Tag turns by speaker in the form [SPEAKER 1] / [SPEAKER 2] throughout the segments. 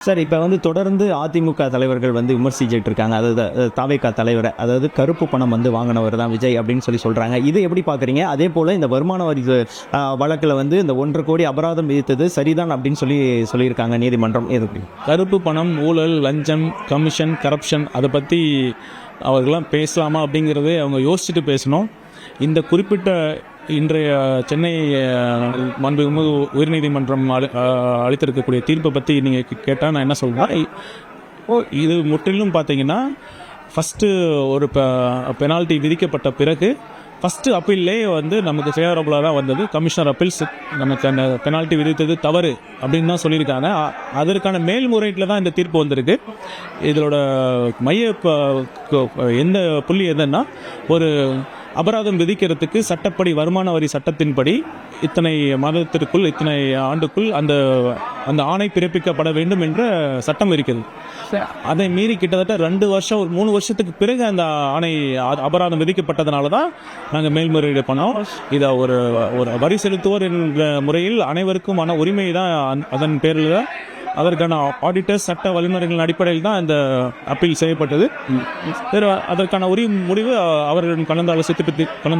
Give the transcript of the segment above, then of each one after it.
[SPEAKER 1] Sir, இப்ப வந்து தொடர்ந்து அதிமுக தலைவர்கள் வந்து விமர்சிச்சுட்டு இருக்காங்க. அதாவது தாவேகா தலைவர. அதாவது கருப்பு பணம் வந்து வாங்கினவர் தான் விஜய் அப்படின்னு சொல்றாங்க. இதை எப்படி பார்க்குறீங்க? அதேபோல இந்த வருமான வரி வழக்குல வந்து இந்த 1,50,00,000 கோடி அபராதம் விதித்தது சரிதான் அப்படின்னு சொல்லியிருக்காங்க நீதிமன்றம். எதுக்கு?
[SPEAKER 2] கருப்பு பணம், ஊழல், லஞ்சம், கமிஷன், கரப்ஷன் அதை பற்றி அவர்கள்லாம் பேசலாமா அப்படிங்கிறதே அவங்க யோசிச்சுட்டு பேசணும். இந்த குறிப்பிட்ட இன்றைய சென்னை மாண்புமிகு உயர்நீதிமன்றம் அளித்திருக்கக்கூடிய தீர்ப்பை பற்றி நீங்கள் கேட்டால் நான் என்ன சொல்வேன், இது முற்றிலும் பார்த்தீங்கன்னா ஃபஸ்ட்டு ஒரு பெனால்ட்டி விதிக்கப்பட்ட பிறகு ஃபஸ்ட்டு அப்பீல்லே வந்து நமக்கு ஃபேவரபுளாக தான் வந்தது. கமிஷனர் அப்பீல்ஸ் நமக்கு அந்த பெனால்ட்டி விதித்தது தவறு அப்படின்னு தான் சொல்லியிருக்காங்க. அதற்கான மேல்முறையீட்டில் தான் இந்த தீர்ப்பு வந்திருக்கு. இதோட மைய எந்த புள்ளி எதுன்னா, ஒரு அபராதம் விதிக்கிறதுக்கு சட்டப்படி வருமான வரி சட்டத்தின்படி இத்தனை மாதத்திற்குள் இத்தனை ஆண்டுக்குள் அந்த அந்த ஆணை பிறப்பிக்கப்பட வேண்டும் என்ற சட்டம் இருக்கிறது. அதை மீறி கிட்டத்தட்ட 2 வருஷம் 3 வருஷத்துக்கு பிறகு அந்த ஆணை அபராதம் விதிக்கப்பட்டதுனால தான் நாங்கள் மேல்முறையீடு பண்ணோம். இதை ஒரு ஒரு வரி செலுத்துவோர் என்ற முறையில் அனைவருக்குமான உரிமை தான் அதன் பேரில் தான் அதற்கான ஆடிட்டர்ஸ் சட்ட வழிமுறைகளின் அடிப்படையில் தான் இந்த அப்பீல் செய்யப்பட்டது. அதற்கான முடிவு அவர்களிடம் கலந்து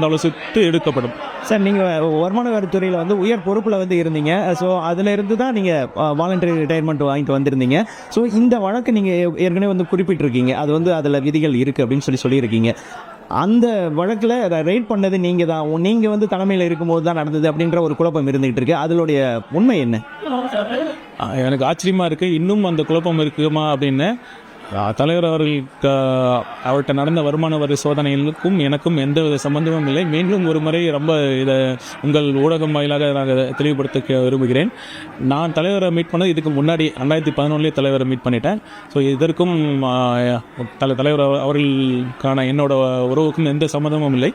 [SPEAKER 2] ஆலோசித்து எடுக்கப்படும்.
[SPEAKER 1] சார், நீங்கள் வருமான வரித்துறையில் வந்து உயர் பொறுப்பில் வந்து இருந்தீங்க. ஸோ அதிலிருந்து தான் நீங்கள் வாலண்டரி ரிட்டையர்மெண்ட் வாங்கிட்டு வந்திருந்தீங்க. ஸோ இந்த வழக்கு நீங்கள் ஏற்கனவே வந்து குறிப்பிட்டிருக்கீங்க, அது வந்து அதில் விதிகள் இருக்குது அப்படின்னு சொல்லியிருக்கீங்க. அந்த வழக்கில் ரைட் பண்ணது நீங்கள் தான், நீங்கள் வந்து தலைமையில் இருக்கும்போது தான் நடந்தது அப்படின்ற ஒரு குழப்பம் இருந்துகிட்டு இருக்கு. அதனுடைய உண்மை என்ன?
[SPEAKER 2] எனக்கு ஆச்சரியமாக இருக்குது, இன்னும் அந்த குழப்பம் இருக்குமா அப்படின்னு. தலைவர் அவர்கிட்ட நடந்த வருமான வரி சோதனைகளுக்கும் எனக்கும் எந்த வித சம்பந்தமும் இல்லை. மீண்டும் ஒரு முறை ரொம்ப இதை உங்கள் ஊடகம் வாயிலாக நாங்கள் தெளிவுபடுத்த விரும்புகிறேன். நான் தலைவரை மீட் பண்ணது இதுக்கு முன்னாடி 2011 தலைவரை மீட் பண்ணிட்டேன். ஸோ இதற்கும் தலைவர் அவர்களுக்கான என்னோட உறவுக்கும் எந்த சம்மந்தமும் இல்லை.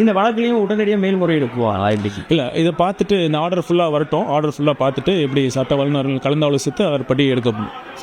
[SPEAKER 1] இந்த வழக்கிலையும் உடனடியாக மேல்முறையீடு போவாங்களா?
[SPEAKER 2] இல்லை, இதை பார்த்துட்டு இந்த ஆர்டர் ஃபுல்லாக வரட்டும். ஆர்டர் ஃபுல்லாக பார்த்துட்டு எப்படி சட்ட வல்லுநர்கள் கலந்து ஆலோசித்து அதற்படி எடுக்கப்படும்.